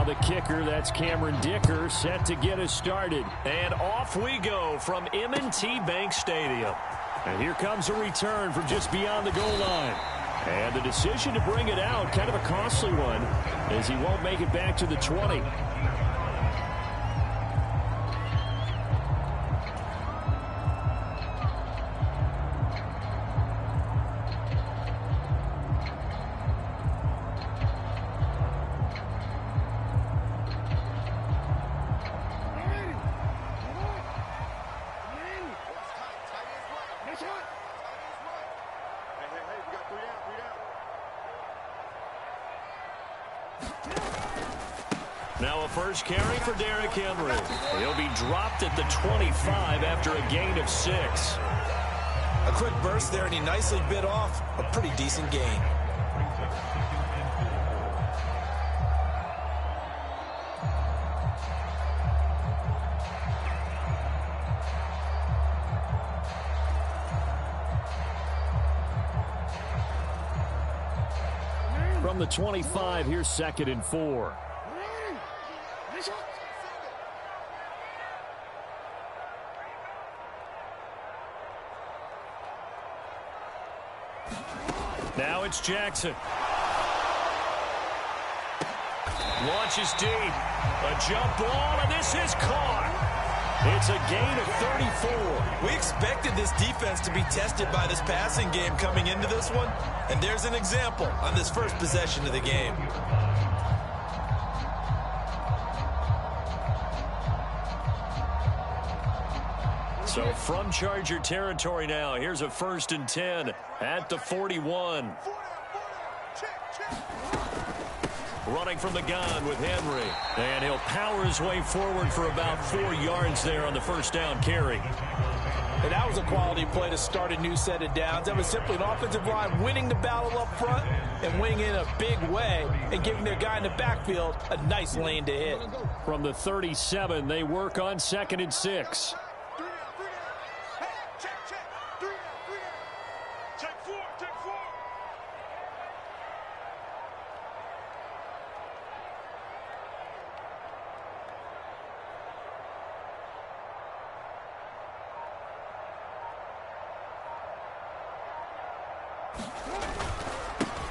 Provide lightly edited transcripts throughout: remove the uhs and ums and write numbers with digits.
the kicker, that's Cameron Dicker, set to get us started. And off we go from M&T Bank Stadium. And here comes a return from just beyond the goal line. And the decision to bring it out, kind of a costly one, as he won't make it back to the 20. Now a first carry for Derrick Henry. He'll be dropped at the 25 after a gain of 6. A quick burst there, and he nicely bit off a pretty decent gain. From the 25, here's 2nd and 4. Now it's Jackson. Launches deep. A jump ball, and this is caught. It's a gain of 34. We expected this defense to be tested by this passing game coming into this one, and there's an example on this first possession of the game. So from Charger territory now, here's a 1st and 10 at the 41. Running from the gun with Henry. And he'll power his way forward for about 4 yards there on the first down carry. And that was a quality play to start a new set of downs. That was simply an offensive line winning the battle up front and winning in a big way and giving their guy in the backfield a nice lane to hit. From the 37, they work on 2nd and 6.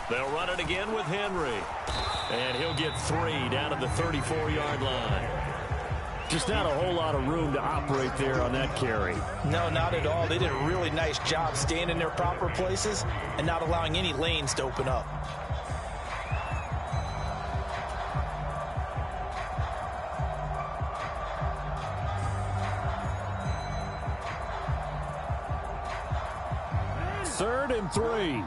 They'll run it again with Henry. And he'll get 3 down to the 34-yard line. Just not a whole lot of room to operate there on that carry. No, not at all. They did a really nice job staying in their proper places and not allowing any lanes to open up. Third and 3.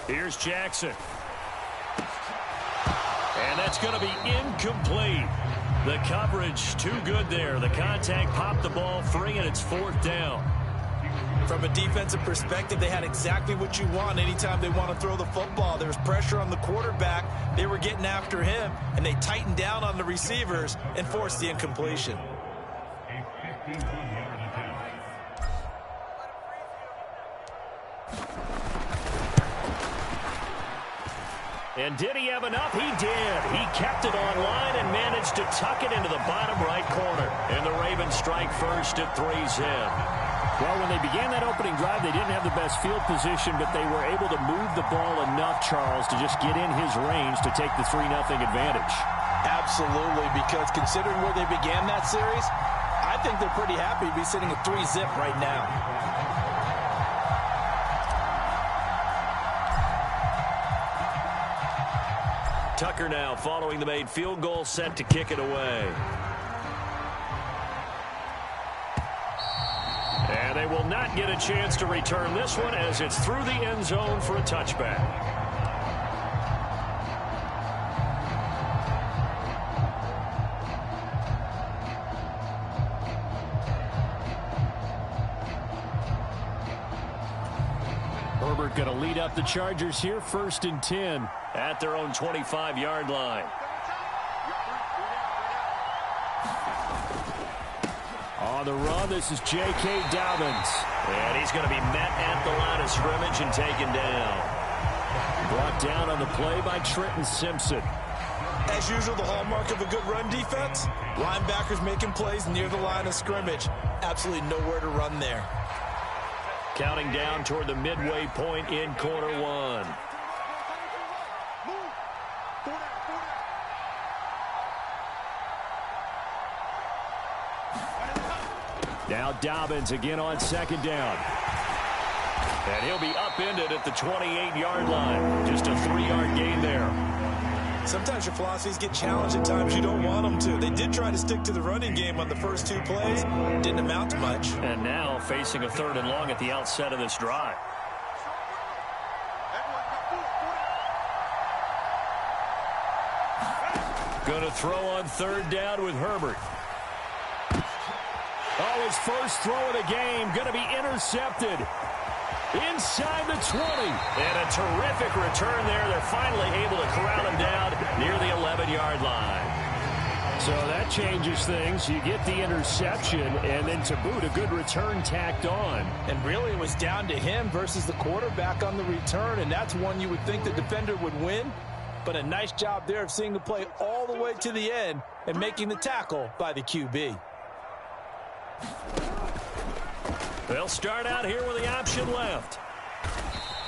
Here's Jackson. And that's going to be incomplete. The coverage too good there. The contact popped the ball free, and it's 4th down. From a defensive perspective, they had exactly what you want anytime they want to throw the football. There was pressure on the quarterback. They were getting after him, and they tightened down on the receivers and forced the incompletion. And did he have enough? He did. He kept it on line and managed to tuck it into the bottom right corner. And the Ravens strike first at 3 zip. Well, when they began that opening drive, they didn't have the best field position, but they were able to move the ball enough, Charles, to just get in his range to take the 3-0 advantage. Absolutely, because considering where they began that series, I think they're pretty happy to be sitting at 3 zip right now. Tucker now following the made field goal, set to kick it away. And they will not get a chance to return this one as it's through the end zone for a touchback. Herbert going to lead up the Chargers here, 1st and 10. At their own 25-yard line. On the run, this is J.K. Dobbins. And he's going to be met at the line of scrimmage and taken down. Brought down on the play by Trenton Simpson. As usual, the hallmark of a good run defense, linebackers making plays near the line of scrimmage. Absolutely nowhere to run there. Counting down toward the midway point in quarter one. Now Dobbins again on second down. And he'll be upended at the 28-yard line. Just a 3-yard gain there. Sometimes your philosophies get challenged at times you don't want them to. They did try to stick to the running game on the first 2 plays. Didn't amount to much. And now facing a 3rd and long at the outset of this drive. Going to throw on 3rd down with Herbert. Oh, his first throw of the game going to be intercepted. Inside the 20. And a terrific return there. They're finally able to corral him down near the 11-yard line. So that changes things. You get the interception, and then to boot, a good return tacked on. And really, it was down to him versus the quarterback on the return, and that's one you would think the defender would win. But a nice job there of seeing the play all the way to the end and making the tackle by the QB. They'll start out here with the option left.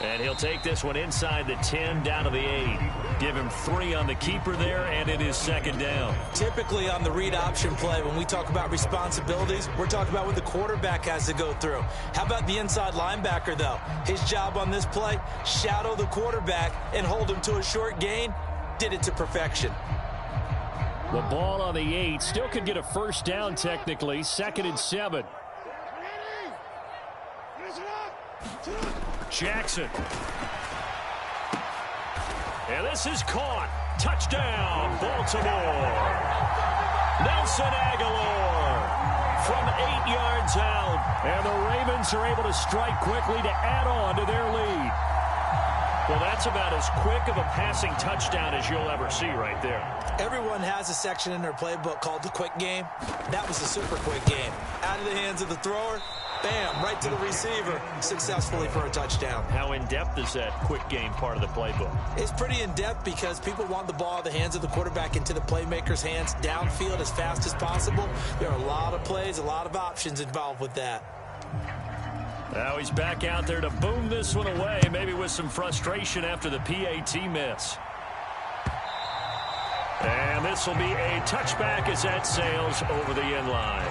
And he'll take this one inside the 10 down to the 8. Give him 3 on the keeper there, and it is 2nd down. Typically on the read option play, when we talk about responsibilities, we're talking about what the quarterback has to go through. How about the inside linebacker, though? His job on this play, shadow the quarterback and hold him to a short gain. Did it to perfection. The ball on the 8. Still could get a first down technically. 2nd and 7. Jackson. And this is caught. Touchdown, Baltimore. Nelson Aguilar from 8 yards out. And the Ravens are able to strike quickly to add on to their lead. Well, that's about as quick of a passing touchdown as you'll ever see right there. Everyone has a section in their playbook called the quick game. That was the super quick game. Out of the hands of the thrower, bam, right to the receiver, successfully for a touchdown. How in-depth is that quick game part of the playbook? It's pretty in-depth because people want the ball out of the hands of the quarterback into the playmaker's hands downfield as fast as possible. There are a lot of plays, a lot of options involved with that. Now he's back out there to boom this one away, maybe with some frustration after the PAT miss. And this will be a touchback as that sails over the end line.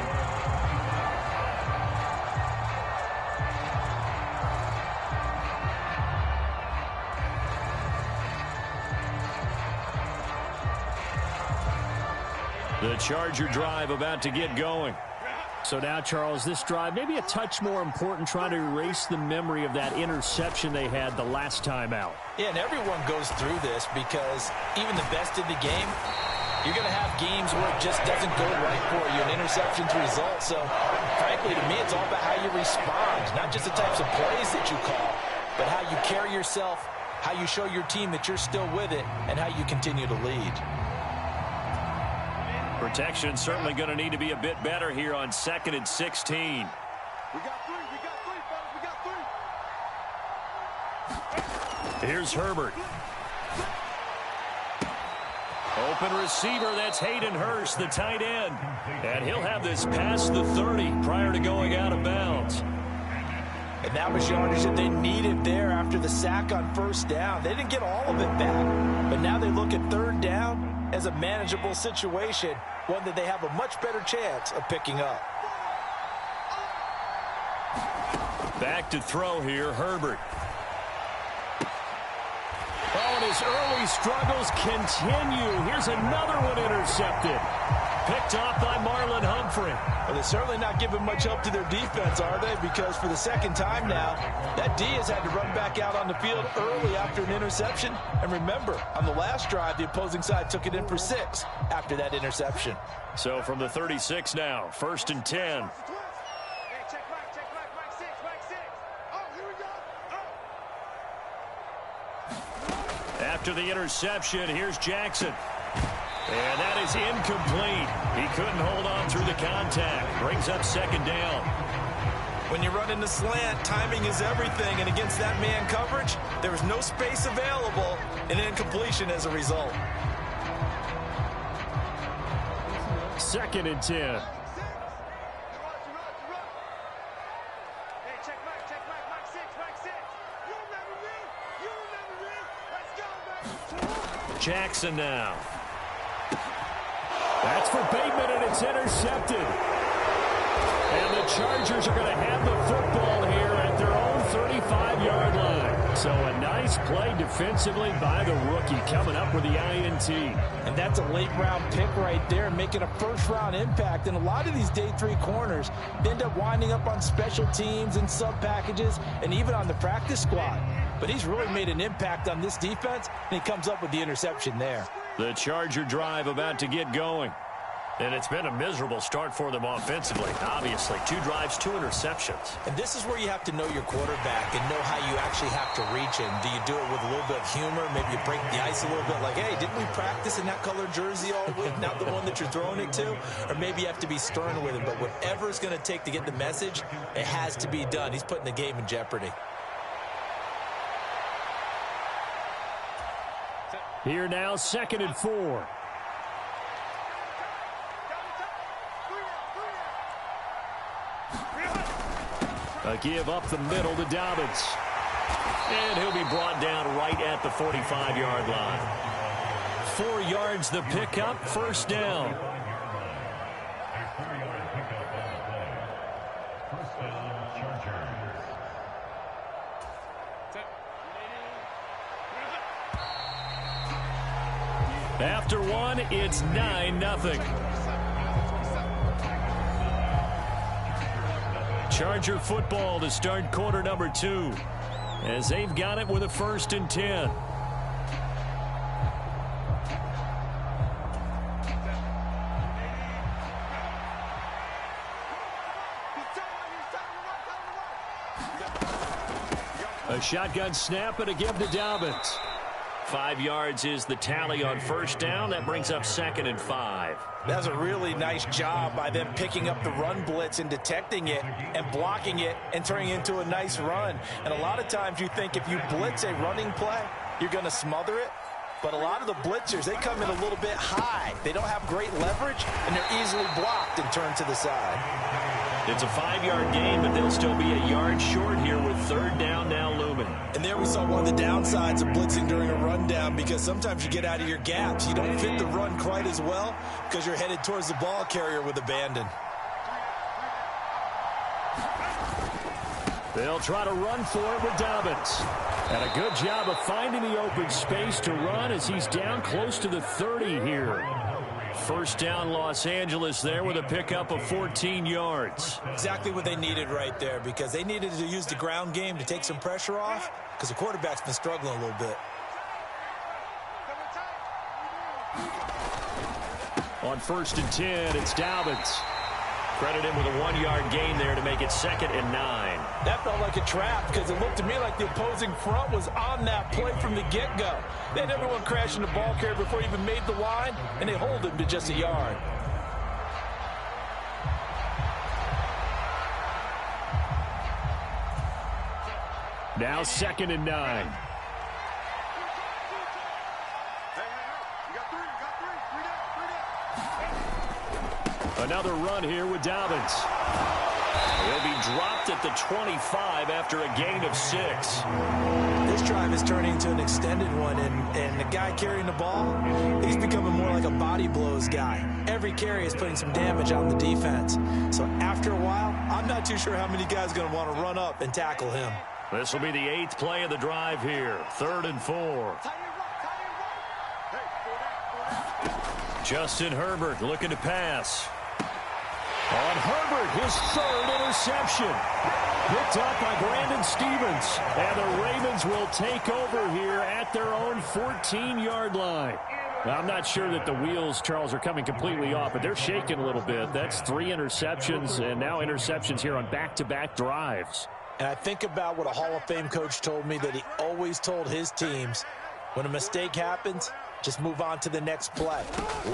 The Charger drive about to get going. So now, Charles, this drive maybe a touch more important, trying to erase the memory of that interception they had the last time out. Yeah, and everyone goes through this because even the best in the game, you're going to have games where it just doesn't go right for you, an interception's result. So, frankly, to me, it's all about how you respond, not just the types of plays that you call, but how you carry yourself, how you show your team that you're still with it, and how you continue to lead. Protection certainly going to need to be a bit better here on 2nd and 16. We got 3, fellas, we got 3. Here's Herbert. Open receiver, that's Hayden Hurst, the tight end. And he'll have this past the 30 prior to going out of bounds. And that was yardage that they needed there after the sack on 1st down. They didn't get all of it back, but now they look at 3rd down as a manageable situation, one that they have a much better chance of picking up. Back to throw here, Herbert. Oh, and his early struggles continue. Here's another one intercepted. Picked off by Marlon Humphrey. Well, they're certainly not giving much help to their defense, are they? Because for the 2nd time now, that D has had to run back out on the field early after an interception. And remember, on the last drive, the opposing side took it in for 6 after that interception. So from the 36 now, 1st and 10. Hey, check back, 6. Oh, here we go. After the interception, here's Jackson. And that is incomplete. He couldn't hold on through the contact. Brings up second down. When you run in the slant, timing is everything. And against that man coverage, there was no space available, and incompletion as a result. 2nd and 10. Jackson now. That's for Bateman, and it's intercepted. And the Chargers are going to have the football here at their own 35-yard line. So a nice play defensively by the rookie, coming up with the INT. And that's a late-round pick right there, making a first-round impact. And a lot of these day 3 corners end up winding up on special teams and sub-packages and even on the practice squad. But he's really made an impact on this defense, and he comes up with the interception there. The Charger drive about to get going. And it's been a miserable start for them offensively. Obviously, 2 drives, 2 interceptions. And this is where you have to know your quarterback and know how you actually have to reach him. Do you do it with a little bit of humor? Maybe you break the ice a little bit like, hey, didn't we practice in that colored jersey all week? Not the one that you're throwing it to? Or maybe you have to be stern with him. But whatever it's going to take to get the message, it has to be done. He's putting the game in jeopardy. Here now, 2nd and 4. A give up the middle to Dobbins. And he'll be brought down right at the 45-yard line. 4 yards the pickup, first down. After 1, it's 9-0. Charger football to start quarter number 2, as they've got it with a 1st and 10. A shotgun snap and a give to Dobbins. 5 yards is the tally on first down. That brings up 2nd and 5. That's a really nice job by them picking up the run blitz and detecting it and blocking it and turning it into a nice run. And a lot of times you think if you blitz a running play, you're going to smother it. But a lot of the blitzers, they come in a little bit high. They don't have great leverage, and they're easily blocked and turned to the side. It's a 5-yard gain, but they'll still be a yard short here with 3rd down now looming. And there we saw one of the downsides of blitzing during a rundown, because sometimes you get out of your gaps. You don't fit the run quite as well because you're headed towards the ball carrier with abandon. They'll try to run for it with Dobbins. And a good job of finding the open space to run as he's down close to the 30 here. First down, Los Angeles there with a pickup of 14 yards. Exactly what they needed right there, because they needed to use the ground game to take some pressure off, because the quarterback's been struggling a little bit. On 1st and 10, it's Dobbins. Credit him with a 1-yard gain there to make it 2nd and 9. That felt like a trap, because it looked to me like the opposing front was on that play from the get-go. They had everyone crashing the ball carrier before he even made the line, and they hold him to just a yard. Now 2nd and 9. Another run here with Dobbins. He'll be dropped at the 25 after a gain of 6. This drive is turning into an extended one, and the guy carrying the ball, he's becoming more like a body blows guy. Every carry is putting some damage on the defense. So after a while, I'm not too sure how many guys are going to want to run up and tackle him. This will be the 8th play of the drive here. 3rd and 4. Justin Herbert looking to pass. On Herbert, his 3rd interception. Picked up by Brandon Stevens. And the Ravens will take over here at their own 14-yard line. Now, I'm not sure that the wheels, Charles, are coming completely off, but they're shaking a little bit. That's 3 interceptions, and now interceptions here on back-to-back drives. And I think about what a Hall of Fame coach told me, that he always told his teams, when a mistake happens, Just move on to the next play.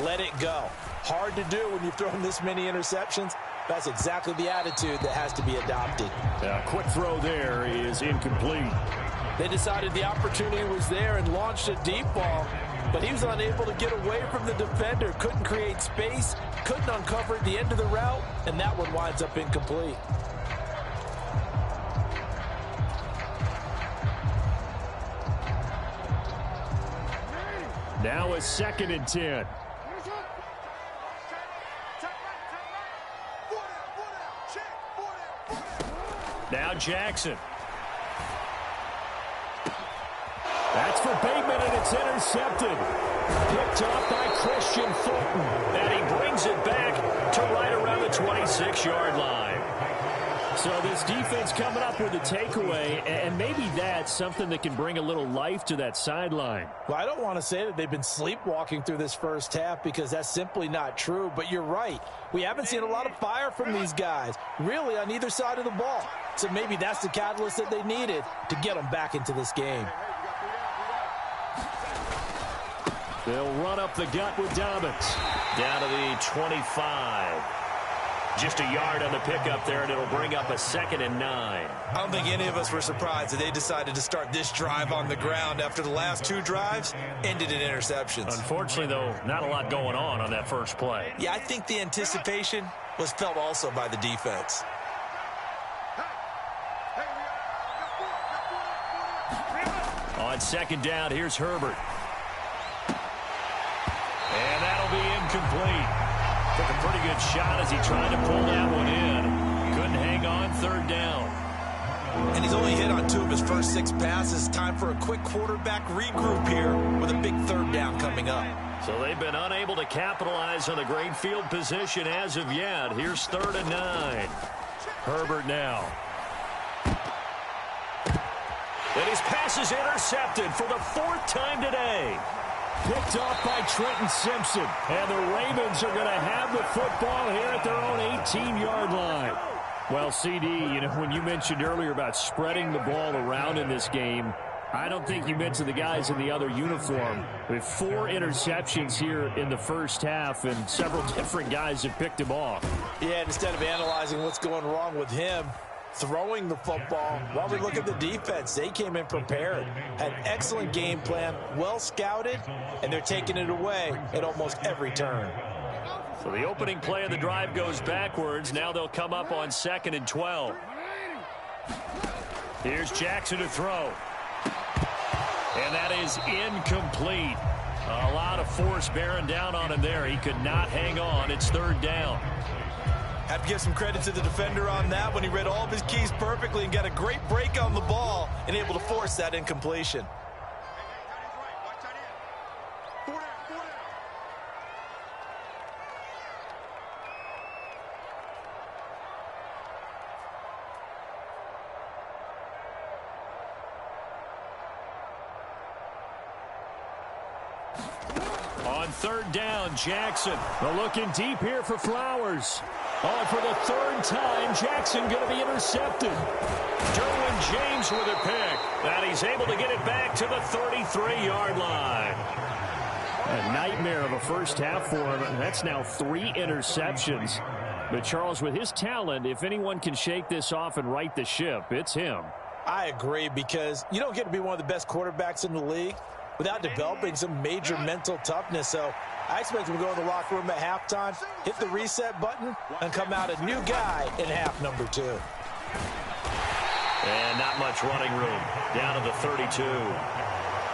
Let it go. Hard to do when you've thrown this many interceptions. That's exactly the attitude that has to be adopted. Quick throw there is incomplete. They decided the opportunity was there and launched a deep ball, but he was unable to get away from the defender. Couldn't create space, couldn't uncover at the end of the route, and that one winds up incomplete. Now a 2nd and 10. Now Jackson. That's for Bateman, and it's intercepted. Picked off by Christian Fulton. And he brings it back to right around the 26-yard line. So this defense coming up with a takeaway, and maybe that's something that can bring a little life to that sideline. Well, I don't want to say that they've been sleepwalking through this first half because that's simply not true, but you're right. We haven't seen a lot of fire from these guys, really on either side of the ball. So maybe that's the catalyst that they needed to get them back into this game. They'll run up the gut with Dobbins. Down to the 25. Just a yard on the pickup there, and it'll bring up a 2nd and 9. I don't think any of us were surprised that they decided to start this drive on the ground after the last 2 drives ended in interceptions. Unfortunately, though, not a lot going on that first play. Yeah, I think the anticipation was felt also by the defense. On 2nd down, here's Herbert. And that'll be incomplete. Took a pretty good shot as he tried to pull that one in. Couldn't hang on 3rd down. And he's only hit on 2 of his first 6 passes. Time for a quick quarterback regroup here with a big 3rd down coming up. So they've been unable to capitalize on the great field position as of yet. Here's 3rd and 9. Herbert now. And his pass is intercepted for the 4th time today. Picked off by Trenton Simpson. And the Ravens are going to have the football here at their own 18-yard line. Well, CD, when you mentioned earlier about spreading the ball around in this game, I don't think you mentioned the guys in the other uniform. With 4 interceptions here in the first half, and several different guys have picked him off. Yeah, and instead of analyzing what's going wrong with him, throwing the football, while we look at the defense, they came in prepared, had an excellent game plan, well scouted, and they're taking it away at almost every turn. So the opening play of the drive goes backwards. Now they'll come up on 2nd and 12. Here's Jackson to throw. And that is incomplete. A lot of force bearing down on him there. He could not hang on. It's 3rd down. Have to give some credit to the defender on that when he read all of his keys perfectly and got a great break on the ball and able to force that incompletion. On 3rd down, Jackson. They're looking deep here for Flowers. Oh, for the 3rd time, Jackson going to be intercepted. Derwin James with a pick. And he's able to get it back to the 33-yard line. A nightmare of a first half for him. That's now 3 interceptions. But Charles, with his talent, if anyone can shake this off and right the ship, it's him. I agree, because you don't get to be one of the best quarterbacks in the league without developing some major mental toughness. So I expect him to go in the locker room at halftime, hit the reset button, and come out a new guy in half number 2. And not much running room. Down to the 32.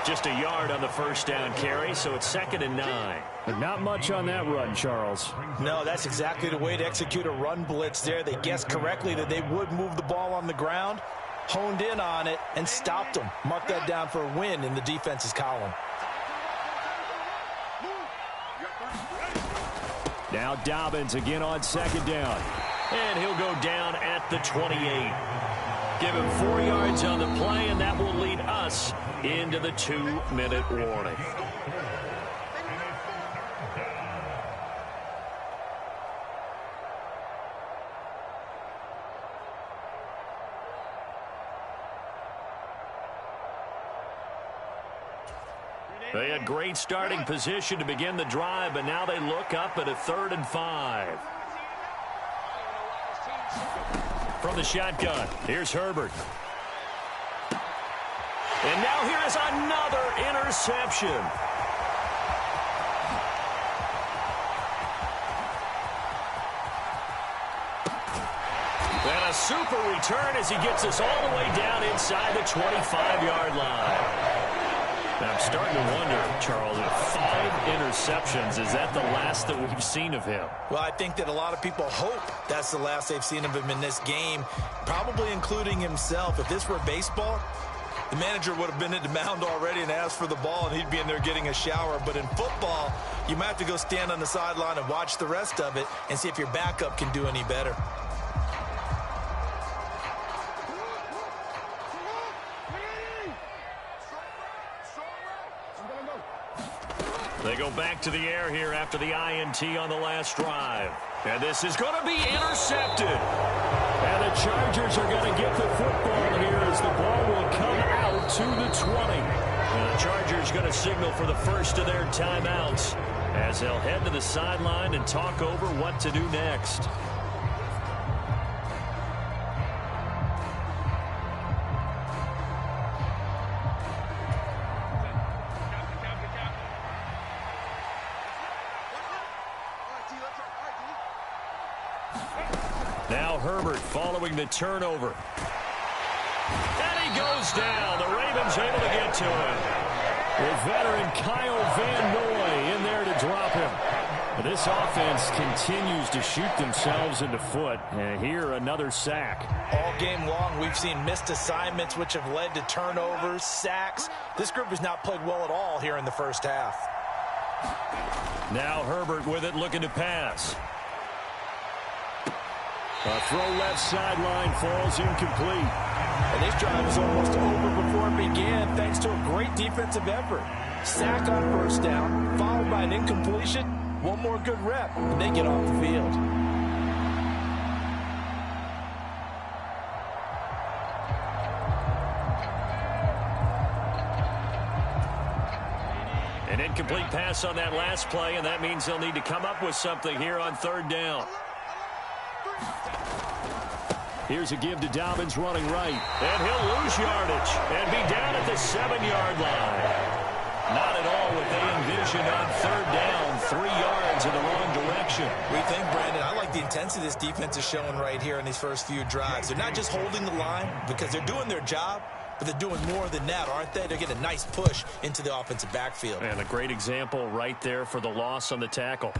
Just a yard on the first down carry, so it's 2nd and 9. But not much on that run, Charles. No, that's exactly the way to execute a run blitz there. They guessed correctly that they would move the ball on the ground, honed in on it, and stopped them. Mark that down for a win in the defense's column. Now Dobbins again on 2nd down. And he'll go down at the 28. Give him 4 yards on the play, and that will lead us into the 2-minute warning. They had great starting position to begin the drive, but now they look up at a 3rd and 5. From the shotgun, here's Herbert. And now here is another interception. And a super return as he gets us all the way down inside the 25-yard line. Now I'm starting to wonder, Charles, if 5 interceptions, is that the last that we've seen of him? Well, I think that a lot of people hope that's the last they've seen of him in this game, probably including himself. If this were baseball, the manager would have been at the mound already and asked for the ball, and he'd be in there getting a shower. But in football, you might have to go stand on the sideline and watch the rest of it and see if your backup can do any better. They go back to the air here after the INT on the last drive. And this is going to be intercepted. And the Chargers are going to get the football here as the ball will come out to the 20. And the Chargers going to signal for the first of their timeouts as they'll head to the sideline and talk over what to do next. Now Herbert following the turnover. And he goes down. The Ravens able to get to him. With veteran Kyle Van Noy in there to drop him. But this offense continues to shoot themselves in the foot. And here another sack. All game long, we've seen missed assignments, which have led to turnovers, sacks. This group has not played well at all here in the first half. Now Herbert with it, looking to pass. A throw left sideline falls incomplete. And this drive was almost over before it began, thanks to a great defensive effort. Sack on first down, followed by an incompletion. One more good rep, and they get off the field. An incomplete pass on that last play, and that means they'll need to come up with something here on 3rd down. Here's a give to Dobbins running right. And he'll lose yardage and be down at the 7-yard line. Not at all what they envisioned on 3rd down, 3 yards in the wrong direction. We think, Brandon, I like the intensity this defense is showing right here in these first few drives. They're not just holding the line because they're doing their job, but they're doing more than that, aren't they? They're getting a nice push into the offensive backfield. And a great example right there for the loss on the tackle.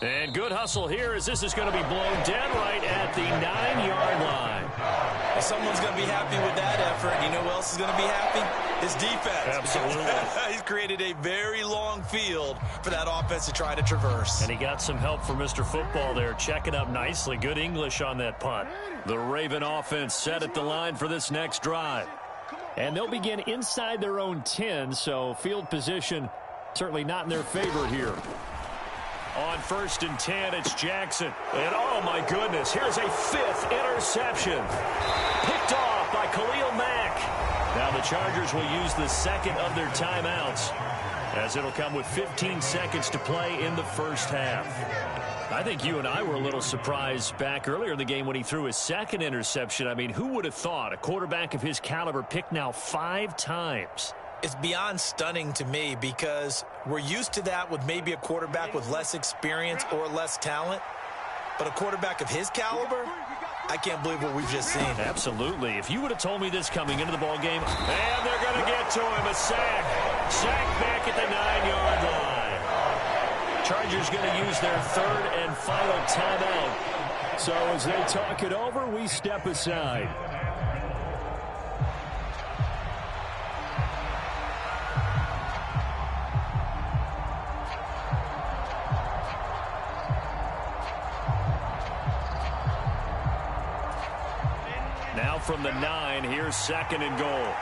And good hustle here as this is going to be blown dead right at the 9-yard line. Well, someone's going to be happy with that effort. You know who else is going to be happy? His defense. Absolutely. He's created a very long field for that offense to try to traverse. And he got some help from Mr. Football there, checking up nicely. Good English on that punt. The Raven offense set at the line for this next drive. And they'll begin inside their own 10, so field position certainly not in their favor here. On 1st and 10, it's Jackson. And oh my goodness, here's a 5th interception. Picked off by Khalil Mack. Now the Chargers will use the 2nd of their timeouts, as it'll come with 15 seconds to play in the first half. I think you and I were a little surprised back earlier in the game when he threw his 2nd interception. I mean, who would have thought a quarterback of his caliber picked now 5 times? It's beyond stunning to me because we're used to that with maybe a quarterback with less experience or less talent. But a quarterback of his caliber, I can't believe what we've just seen. Absolutely. If you would have told me this coming into the ball game, and they're going to get to him, a sack. Sack back at the 9-yard line. Chargers going to use their 3rd and final timeout. So as they talk it over, we step aside. Now from the 9, here's 2nd and goal.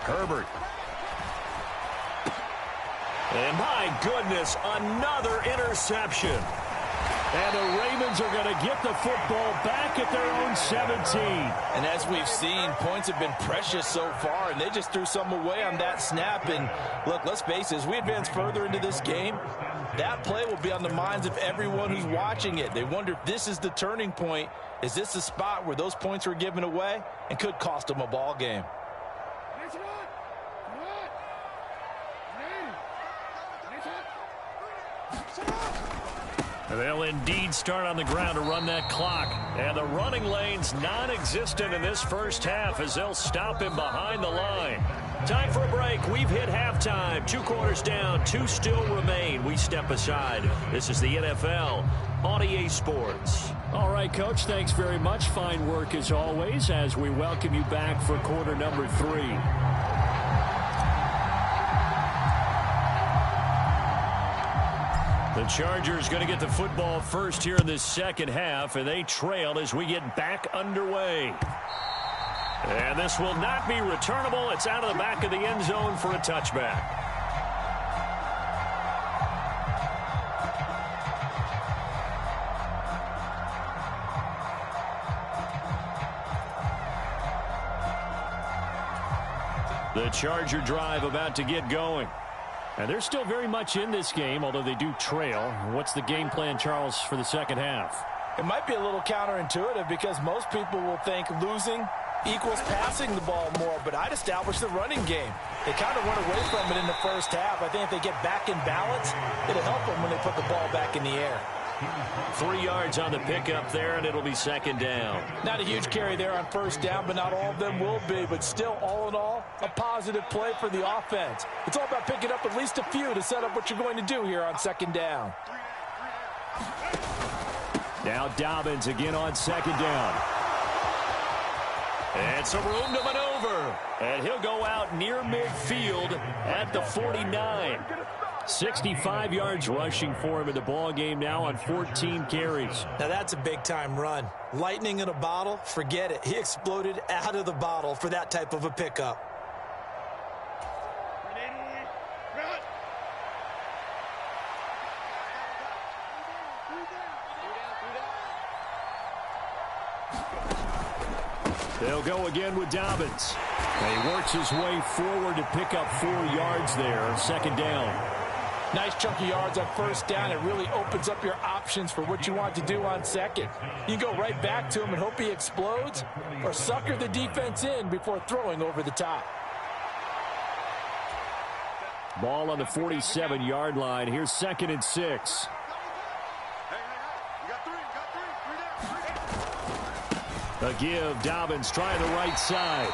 Herbert. And my goodness, another interception. And the Ravens are going to get the football back at their own 17. And as we've seen, points have been precious so far, and they just threw some away on that snap. And look, let's face it, as we advance further into this game, that play will be on the minds of everyone who's watching it. They wonder if this is the turning point. Is this the spot where those points were given away and could cost them a ball game? They'll indeed start on the ground to run that clock. And the running lane's non-existent in this first half as they'll stop him behind the line. Time for a break. We've hit halftime. 2 quarters down. 2 still remain. We step aside. This is the NFL on EA Sports. All right, Coach, thanks very much. Fine work as always as we welcome you back for quarter number 3. The Chargers going to get the football first here in this second half, and they trail as we get back underway. And this will not be returnable. It's out of the back of the end zone for a touchback. The Charger drive about to get going. And they're still very much in this game, although they do trail. What's the game plan, Charles, for the second half? It might be a little counterintuitive because most people will think losing equals passing the ball more, but I'd establish the running game. They kind of went away from it in the first half. I think if they get back in balance, it'll help them when they put the ball back in the air. 3 yards on the pickup there, and it'll be second down. Not a huge carry there on first down, but not all of them will be. But still, all in all, a positive play for the offense. It's all about picking up at least a few to set up what you're going to do here on second down. Now Dobbins again on second down. And some room to maneuver. And he'll go out near midfield at the 49. 65 yards rushing for him in the ball game now on 14 carries. Now that's a big-time run. Lightning in a bottle, forget it. He exploded out of the bottle for that type of a pickup. They'll go again with Dobbins. And he works his way forward to pick up 4 yards there. Second down. Nice chunk of yards on first down. It really opens up your options for what you want to do on second. You can go right back to him and hope he explodes, or sucker the defense in before throwing over the top. Ball on the 47-yard line. Here's 2nd and 6. A give. Dobbins trying the right side.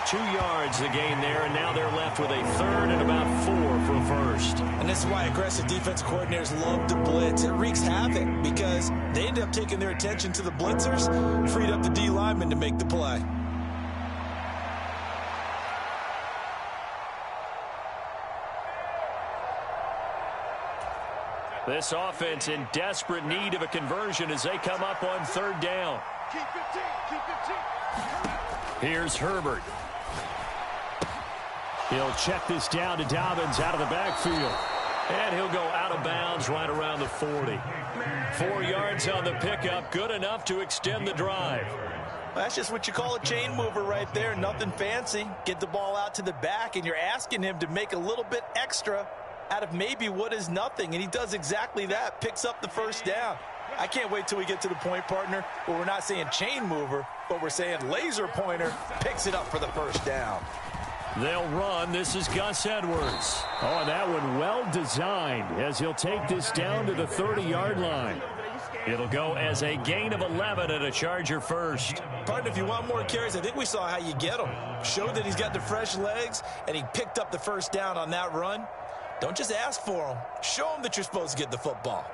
2 yards the gain there, and now they're left with a third and about 4 for a first. And this is why aggressive defense coordinators love to blitz. It wreaks havoc because they end up taking their attention to the blitzers, freed up the D lineman to make the play. This offense in desperate need of a conversion as they come up on third down. Keep 15, keep 15. Here's Herbert. He'll check this down to Dobbins out of the backfield. And he'll go out of bounds right around the 40. 4 yards on the pickup, good enough to extend the drive. That's just what you call a chain mover right there. Nothing fancy. Get the ball out to the back, and you're asking him to make a little bit extra out of maybe what is nothing. And he does exactly that, picks up the first down. I can't wait till we get to the point, partner, where we're not saying chain mover, but we're saying laser pointer, picks it up for the first down. They'll run. This is Gus Edwards. Oh, and that one well designed as he'll take this down to the 30-yard line. It'll go as a gain of 11 and a Charger first. Partner, if you want more carries, I think we saw how you get them. Showed that he's got the fresh legs, and he picked up the first down on that run. Don't just ask for them. Show them that you're supposed to get the football.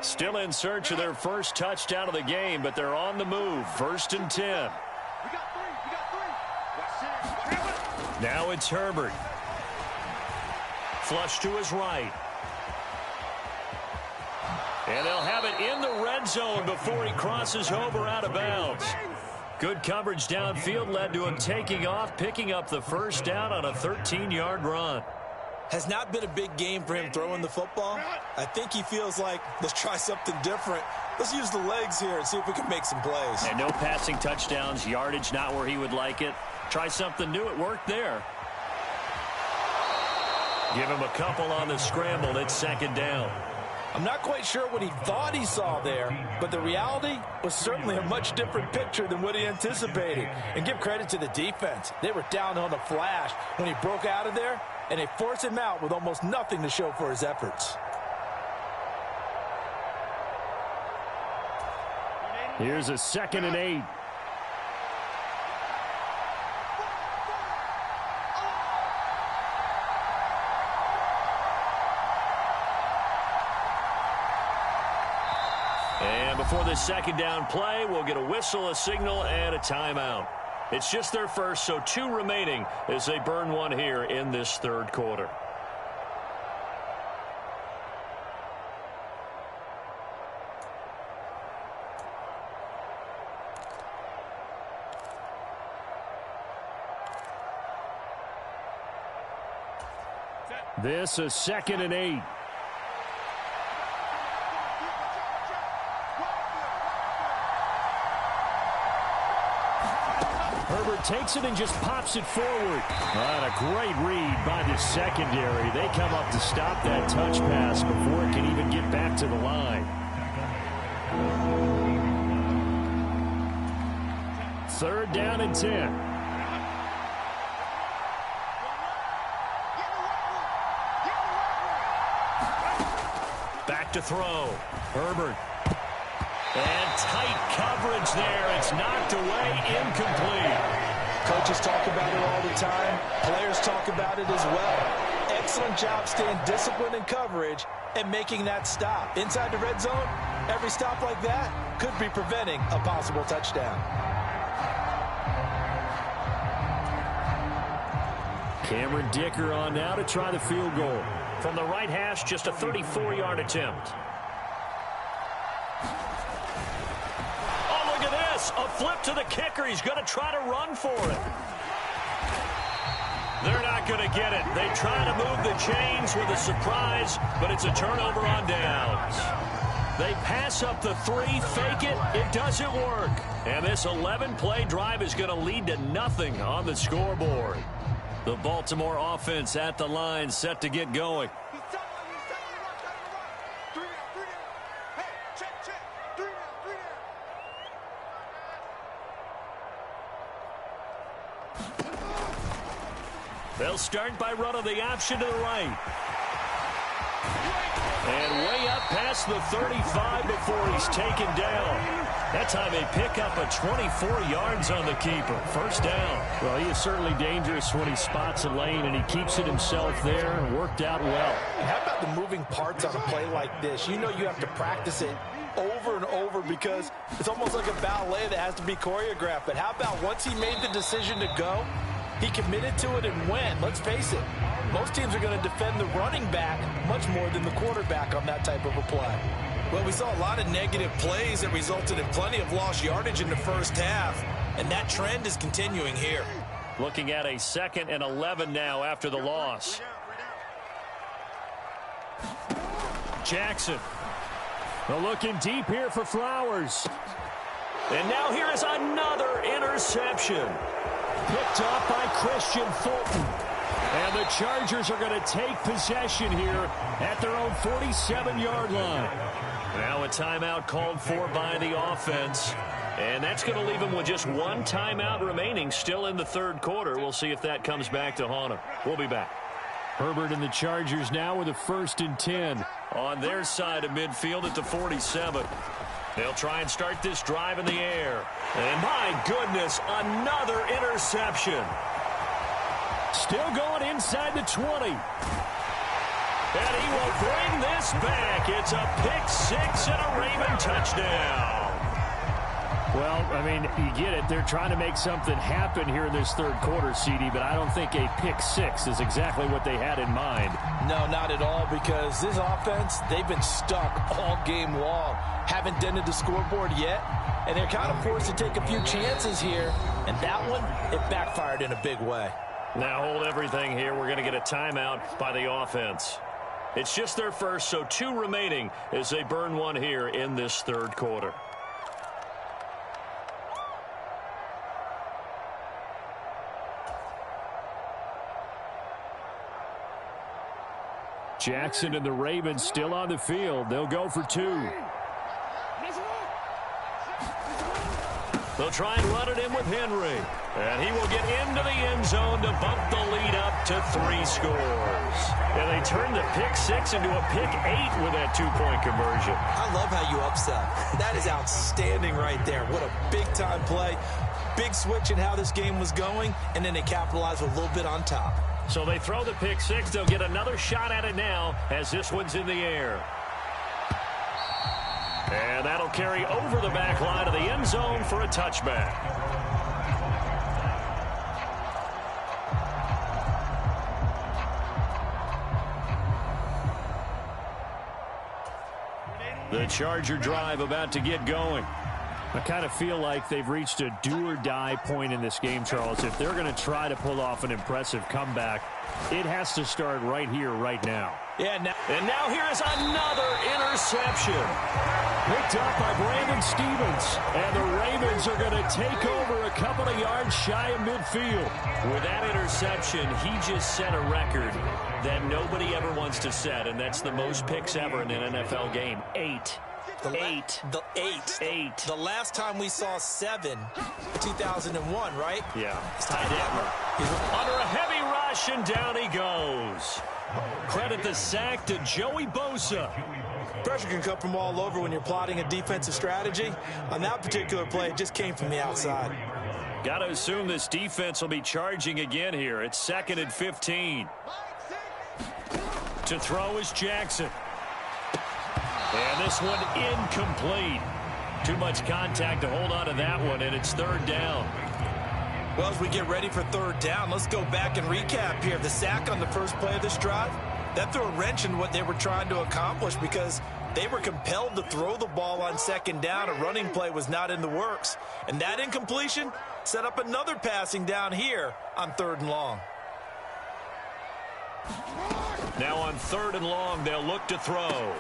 Still in search of their first touchdown of the game, but they're on the move. 1st and 10. We got 3, we got 3. Watch this. Now it's Herbert. Flush to his right. And they'll have it in the red zone before he crosses over out of bounds. Good coverage downfield led to him taking off, picking up the first down on a 13-yard run. has not been a big game for him throwing the football. I think he feels like, let's try something different. Let's use the legs here and see if we can make some plays. And no passing touchdowns, yardage not where he would like it. Try something new. It worked there. Give him a couple on the scramble. It's second down. I'm not quite sure what he thought he saw there, but the reality was certainly a much different picture than what he anticipated. And give credit to the defense. They were down on the flash when he broke out of there, and they forced him out with almost nothing to show for his efforts. Here's a 2nd and 8. And before this second down play, we'll get a whistle, a signal, and a timeout. It's just their first, so 2 remaining as they burn one here in this third quarter. This is 2nd and 8. Herbert takes it and just pops it forward. A great read by the secondary. They come up to stop that touch pass before it can even get back to the line. 3rd down and 10. Back to throw. Herbert. And tight coverage there. It's knocked away, incomplete. Coaches talk about it all the time. Players talk about it as well. Excellent job staying disciplined in coverage and making that stop. Inside the red zone, every stop like that could be preventing a possible touchdown. Cameron Dicker on now to try the field goal. From the right hash, just a 34-yard attempt. A flip to the kicker. He's going to try to run for it. They're not going to get it. They try to move the chains with a surprise, but it's a turnover on downs. They pass up the 3, fake it. It doesn't work. And this 11-play drive is going to lead to nothing on the scoreboard. The Baltimore offense at the line, set to get going. They'll start by running the option to the right. And way up past the 35 before he's taken down. That time they pick up a 24 yards on the keeper. First down. Well, he is certainly dangerous when he spots a lane, and he keeps it himself there and worked out well. And how about the moving parts on a play like this? You know you have to practice it over and over because it's almost like a ballet that has to be choreographed. But how about once he made the decision to go, he committed to it and went. Let's face it, most teams are going to defend the running back much more than the quarterback on that type of a play. Well, we saw a lot of negative plays that resulted in plenty of lost yardage in the first half, and that trend is continuing here. Looking at a 2nd and 11 now after the loss. Jackson. Well, looking deep here for Flowers. And now here is another interception. Picked up by Christian Fulton. And the Chargers are going to take possession here at their own 47-yard line. Now a timeout called for by the offense. And that's going to leave them with just 1 timeout remaining still in the third quarter. We'll see if that comes back to haunt them. We'll be back. Herbert and the Chargers now with a 1st and 10. On their side of midfield at the 47. They'll try and start this drive in the air. And my goodness, another interception. Still going inside the 20. And he will bring this back. It's a pick-6 and a Raven touchdown. Well, I mean, you get it. They're trying to make something happen here in this third quarter, CD, but I don't think a pick-6 is exactly what they had in mind. No, not at all, because this offense, they've been stuck all game long. Haven't dented the scoreboard yet, and they're kind of forced to take a few chances here, and that one, it backfired in a big way. Now hold everything here. We're going to get a timeout by the offense. It's just their first, so 2 remaining as they burn one here in this third quarter. Jackson and the Ravens still on the field. They'll go for 2. They'll try and run it in with Henry. And he will get into the end zone to bump the lead up to 3 scores. And they turn the pick 6 into a pick 8 with that 2-point conversion. I love how you upsell. That is outstanding right there. What a big-time play. Big switch in how this game was going, and then they capitalize a little bit on top. So they throw the pick 6. They'll get another shot at it now as this one's in the air. And that'll carry over the back line of the end zone for a touchback. The Charger drive about to get going. I kind of feel like they've reached a do-or-die point in this game, Charles. If they're going to try to pull off an impressive comeback, it has to start right here, right now. Yeah, and now here is another interception. Picked up by Brandon Stevens. And the Ravens are going to take over a couple of yards shy of midfield. With that interception, he just set a record that nobody ever wants to set, and that's the most picks ever in an NFL game. 8. The last time we saw 7, 2001, right? Yeah. It's Ty Detmer. Under a heavy rush, and down he goes. Credit the sack to Joey Bosa. Pressure can come from all over when you're plotting a defensive strategy. On that particular play, it just came from the outside. Got to assume this defense will be charging again here. It's 2nd and 15. To throw is Jackson. And this one incomplete. Too much contact to hold on to that one, and it's 3rd down. Well, as we get ready for 3rd down, let's go back and recap here. The sack on the first play of this drive, that threw a wrench in what they were trying to accomplish because they were compelled to throw the ball on 2nd down. A running play was not in the works. And that incompletion set up another passing down here on 3rd and long. Now on 3rd and long, they'll look to throw.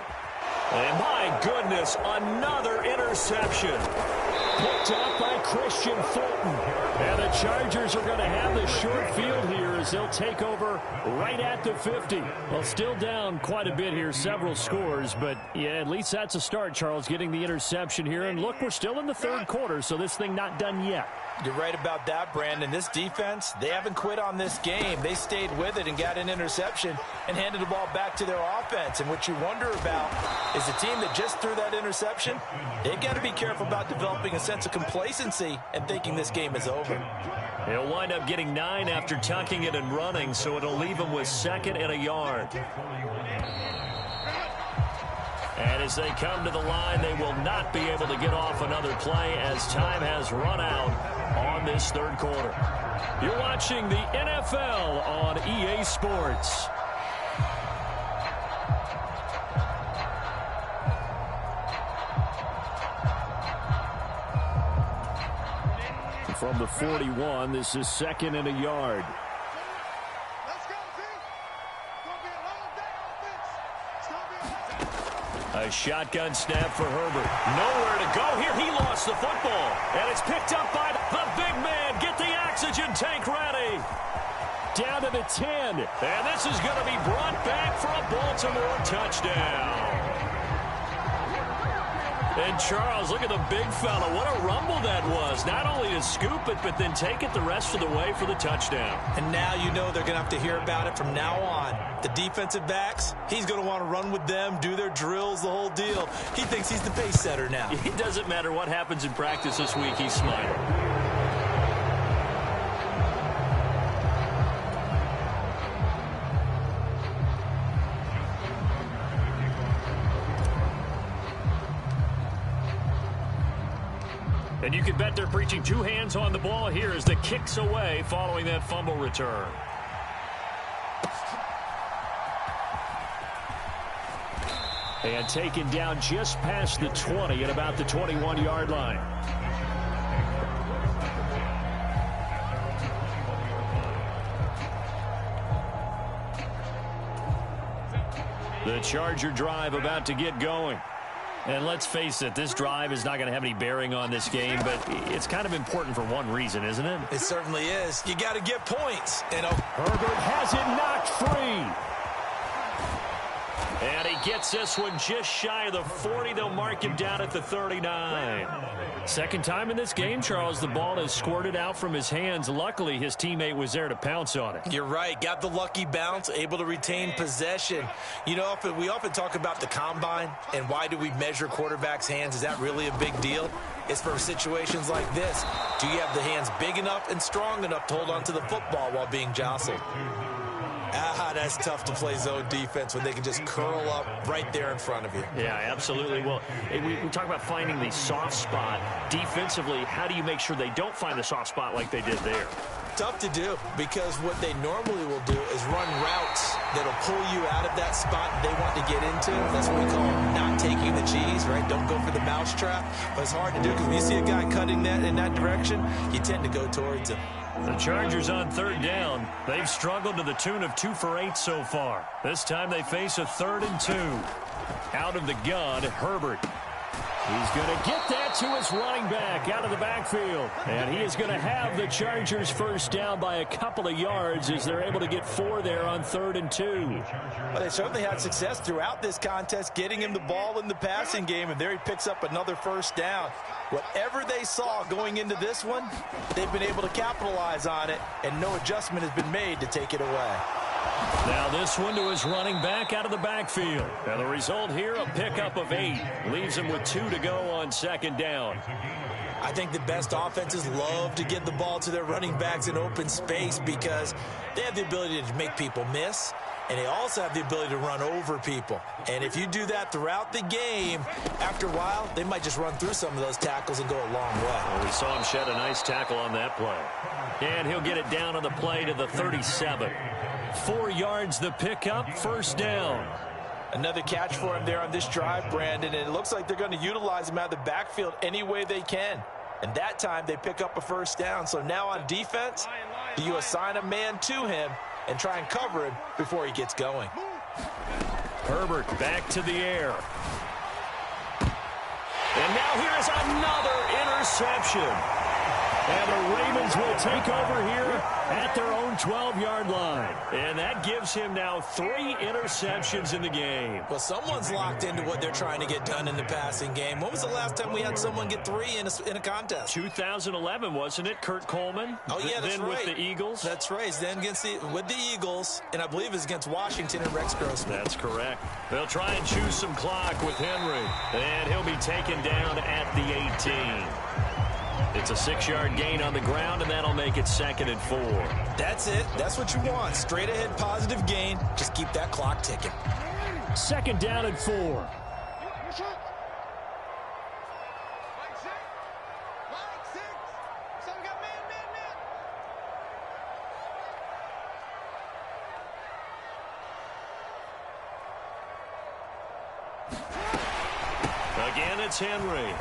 And my goodness, another interception. Picked up by Christian Fulton. And the Chargers are going to have the short field here as they'll take over right at the 50. Well, still down quite a bit here, several scores. But, yeah, at least that's a start, Charles, getting the interception here. And, look, we're still in the 3rd quarter, so this thing not done yet. You're right about that, Brandon. This defense, they haven't quit on this game. They stayed with it and got an interception and handed the ball back to their offense. And what you wonder about is the team that just threw that interception, they've got to be careful about developing a sense of complacency and thinking this game is over. He'll wind up getting 9 after tucking it and running, so it'll leave him with 2nd and a yard. And as they come to the line, they will not be able to get off another play as time has run out on this 3rd quarter. You're watching the NFL on EA Sports. From the 41, this is 2nd and a yard. A shotgun snap for Herbert. Nowhere to go here. He lost the football. And it's picked up by the big man. Get the oxygen tank ready. Down to the 10. And this is going to be brought back for a Baltimore touchdown. And Charles, look at the big fella. What a rumble that was. Not only to scoop it, but then take it the rest of the way for the touchdown. And now you know they're going to have to hear about it from now on. The defensive backs, he's going to want to run with them, do their drills, the whole deal. He thinks he's the pace setter now. It doesn't matter what happens in practice this week. He's smiling. And you can bet they're preaching 2 hands on the ball here as the kick's away following that fumble return. And taken down just past the 20 at about the 21-yard line. The Charger drive about to get going. And let's face it, this drive is not going to have any bearing on this game, but it's kind of important for one reason, isn't it? It certainly is. You got to get points. And Herbert has it knocked free. And he gets this one just shy of the 40. They'll mark him down at the 39. Second time in this game, Charles, the ball has squirted out from his hands. Luckily, his teammate was there to pounce on it. You're right. Got the lucky bounce, able to retain possession. You know, we often talk about the combine and why do we measure quarterbacks' hands. Is that really a big deal? It's for situations like this. Do you have the hands big enough and strong enough to hold on to the football while being jostled? That's tough to play zone defense when they can just curl up right there in front of you. Yeah, absolutely. Well, we talk about finding the soft spot. Defensively, how do you make sure they don't find the soft spot like they did there? Tough to do, because what they normally will do is run routes that'll pull you out of that spot they want to get into. That's what we call not taking the cheese, right? Don't go for the mousetrap. But it's hard to do because when you see a guy cutting that in that direction, you tend to go towards him. The Chargers on third down. They've struggled to the tune of 2 for 8 so far. This time they face a 3rd and 2. Out of the gun, Herbert. He's going to get that to his running back out of the backfield. And he is going to have the Chargers first down by a couple of yards as they're able to get 4 there on 3rd and 2. Well, they certainly had success throughout this contest, getting him the ball in the passing game, and there he picks up another first down. Whatever they saw going into this one, they've been able to capitalize on it, and no adjustment has been made to take it away. Now this one to his running back out of the backfield. Now the result here, a pickup of 8. Leaves him with 2 to go on 2nd down. I think the best offenses love to get the ball to their running backs in open space because they have the ability to make people miss, and they also have the ability to run over people. And if you do that throughout the game, after a while, they might just run through some of those tackles and go a long way. Well, we saw him shed a nice tackle on that play. And he'll get it down on the play to the 37. 4 yards the pickup, first down. Another catch for him there on this drive, Brandon, and it looks like they're going to utilize him out of the backfield any way they can. And that time they pick up a first down. So now on defense, do you assign a man to him and try and cover him before he gets going? Herbert back to the air. And now here's another interception. And the Ravens will take over here at their own 12-yard line. And that gives him now 3 interceptions in the game. Well, someone's locked into what they're trying to get done in the passing game. When was the last time we had someone get 3 in a contest? 2011, wasn't it? Kurt Coleman? Oh, yeah, that's then right. With the Eagles? That's right. Then with the Eagles, and I believe it's against Washington and Rex Grossman. That's correct. They'll try and choose some clock with Henry. And he'll be taken down at the 18. It's a 6-yard gain on the ground, and that'll make it 2nd and 4. That's it. That's what you want. Straight ahead positive gain. Just keep that clock ticking. 2nd down and 4. Again, it's Henry.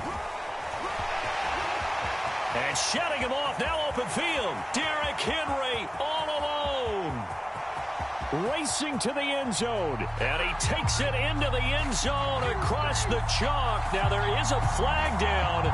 And shutting him off, now open field. Derrick Henry all alone. Racing to the end zone. And he takes it into the end zone across the chalk. Now there is a flag down,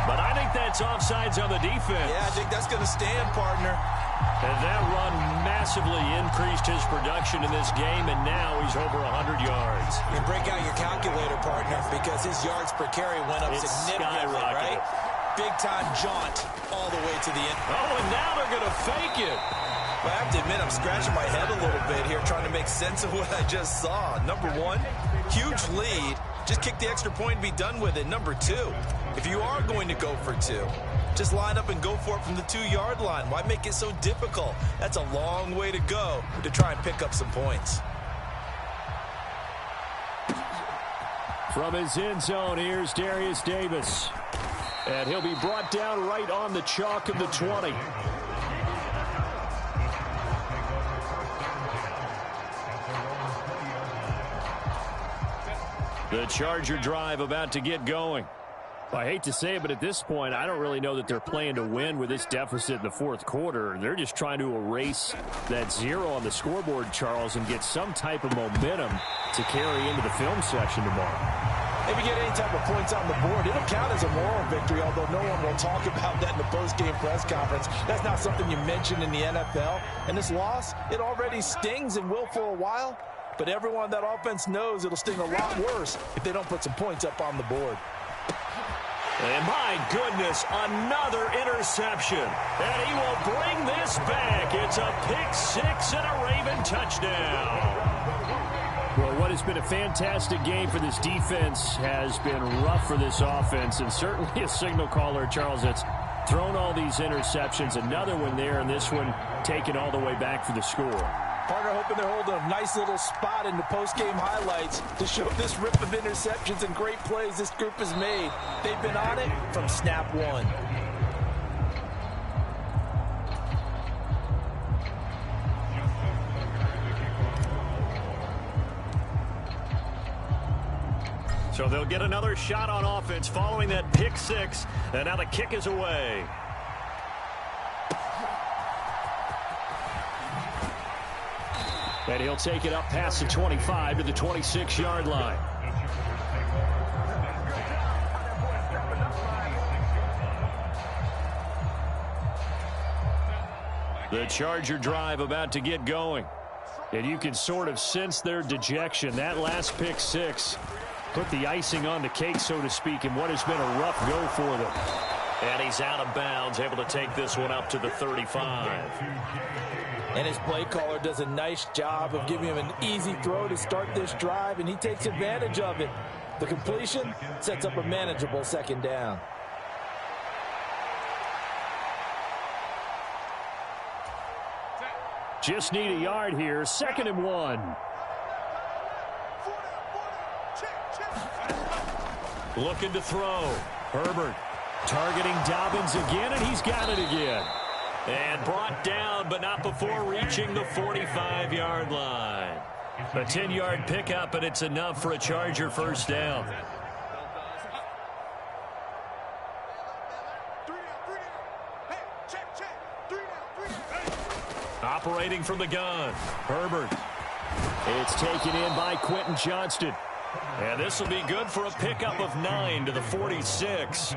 but I think that's offsides on the defense. Yeah, I think that's going to stand, partner. And that run massively increased his production in this game, and now he's over 100 yards. You can break out your calculator, partner, because his yards per carry went up significantly, right? Big-time jaunt all the way to the end. Oh, and now they're going to fake it. Well, I have to admit, I'm scratching my head a little bit here trying to make sense of what I just saw. Number 1, huge lead. Just kick the extra point and be done with it. Number 2, if you are going to go for 2, just line up and go for it from the 2-yard line. Why make it so difficult? That's a long way to go to try and pick up some points. From his end zone, here's Darius Davis. And he'll be brought down right on the chalk of the 20. The Charger drive about to get going. Well, I hate to say it, but at this point, I don't really know that they're playing to win with this deficit in the fourth quarter. They're just trying to erase that 0 on the scoreboard, Charles, and get some type of momentum to carry into the film section tomorrow. If you get any type of points on the board, it'll count as a moral victory, although no one will talk about that in the post-game press conference. That's not something you mention in the NFL. And this loss, it already stings and will for a while, but everyone on that offense knows it'll sting a lot worse if they don't put some points up on the board. And my goodness, another interception. And he will bring this back. It's a pick six and a Raven touchdown. Well, what has been a fantastic game for this defense has been rough for this offense, and certainly a signal caller, Charles, that's thrown all these interceptions. Another one there, and this one taken all the way back for the score. Partner hoping they're holding a nice little spot in the post-game highlights to show this rip of interceptions and great plays this group has made. They've been on it from snap one. So they'll get another shot on offense following that pick six, and now the kick is away. And he'll take it up past the 25 to the 26-yard line. The Charger drive about to get going. And you can sort of sense their dejection. That last pick six put the icing on the cake, so to speak, in what has been a rough go for them. And he's out of bounds, able to take this one up to the 35. And his play caller does a nice job of giving him an easy throw to start this drive, and he takes advantage of it. The completion sets up a manageable second down. Just need a yard here. 2nd and 1. Looking to throw. Herbert targeting Dobbins again, and he's got it again. And brought down, but not before reaching the 45-yard line. A 10-yard pickup, and it's enough for a Charger first down. Operating from the gun. Herbert. It's taken in by Quentin Johnston. And this will be good for a pickup of 9 to the 46.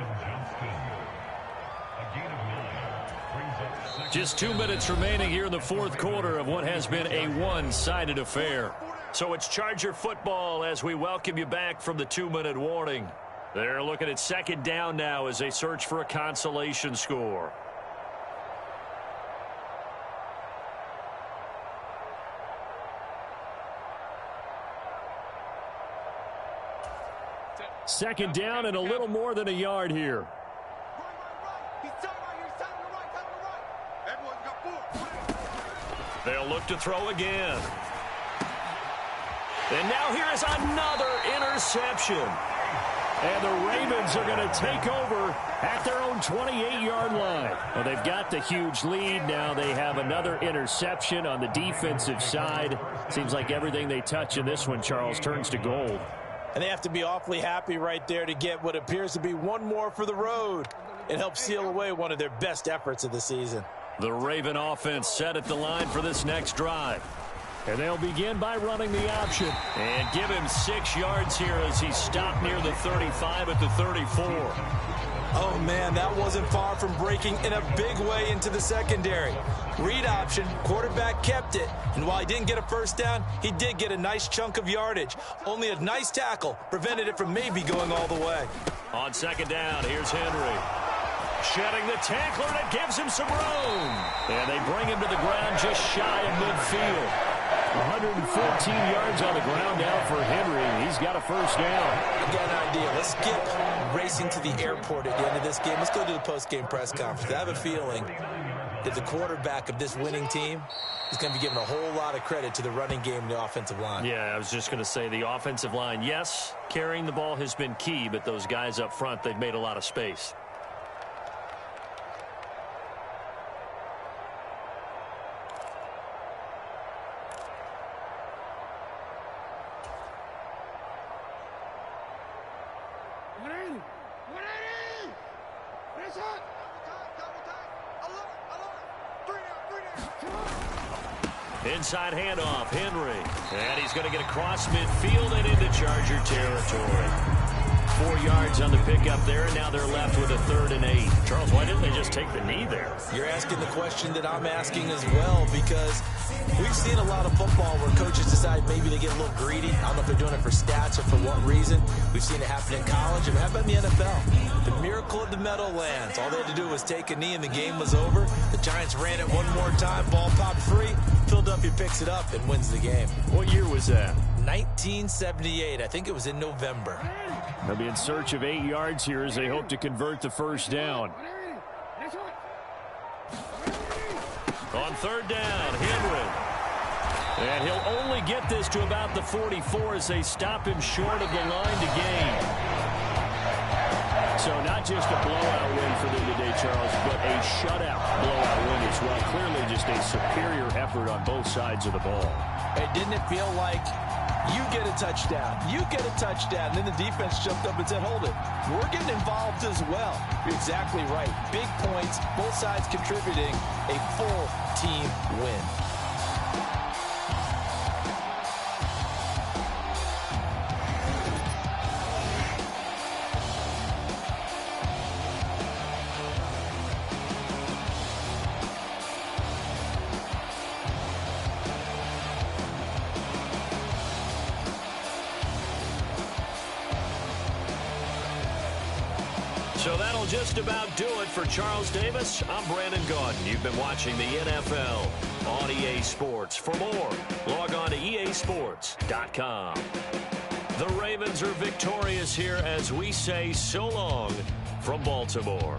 Just 2 minutes remaining here in the fourth quarter of what has been a one-sided affair. So it's Charger football as we welcome you back from the 2-minute warning. They're looking at second down now as they search for a consolation score. Second down and a little more than a yard here. They'll look to throw again. And now here is another interception. And the Ravens are going to take over at their own 28-yard line. Well, they've got the huge lead. Now they have another interception on the defensive side. Seems like everything they touch in this one, Charles, turns to gold. And they have to be awfully happy right there to get what appears to be one more for the road. It helps seal away one of their best efforts of the season. The Raven offense set at the line for this next drive. And they'll begin by running the option. And give him 6 yards here as he stopped near the 35 at the 34. Oh, man, that wasn't far from breaking in a big way into the secondary. Read option, quarterback kept it. And while he didn't get a first down, he did get a nice chunk of yardage. Only a nice tackle prevented it from maybe going all the way. On second down, here's Henry. Shedding the tackler, and it gives him some room. And they bring him to the ground just shy of midfield. 114 yards on the ground now for Henry. He's got a first down. I got an idea. Let's skip racing to the airport at the end of this game. Let's go to the post-game press conference. I have a feeling that the quarterback of this winning team is going to be giving a whole lot of credit to the running game and the offensive line. Yeah, I was just going to say the offensive line, yes, carrying the ball has been key, but those guys up front, they've made a lot of space. Inside handoff, Henry. And he's going to get across midfield and into Charger territory. 4 yards on the pickup there, and now they're left with a 3rd and 8. Charles, why didn't they just take the knee there? You're asking the question that I'm asking as well, because we've seen a lot of football where coaches decide maybe they get a little greedy. I don't know if they're doing it for stats or for what reason. We've seen it happen in college, and it happened in the NFL. The miracle of the Meadowlands. All they had to do was take a knee, and the game was over. The Giants ran it one more time. Ball popped free. Philadelphia picks it up and wins the game. What year was that? 1978. I think it was in November. They'll be in search of 8 yards here as they hope to convert the first down. On 3rd down, Henry. And he'll only get this to about the 44 as they stop him short of the line to gain. So not just a blowout win for them today, Charles, but a shutout blowout win as well. Clearly just a superior effort on both sides of the ball. Hey, didn't it feel like you get a touchdown, you get a touchdown, and then the defense jumped up and said, hold it, we're getting involved as well. You're exactly right. Big points, both sides contributing, a full team win. So that'll just about do it for Charles Davis. I'm Brandon Gaudin. You've been watching the NFL on EA Sports. For more, log on to easports.com. The Ravens are victorious here as we say so long from Baltimore.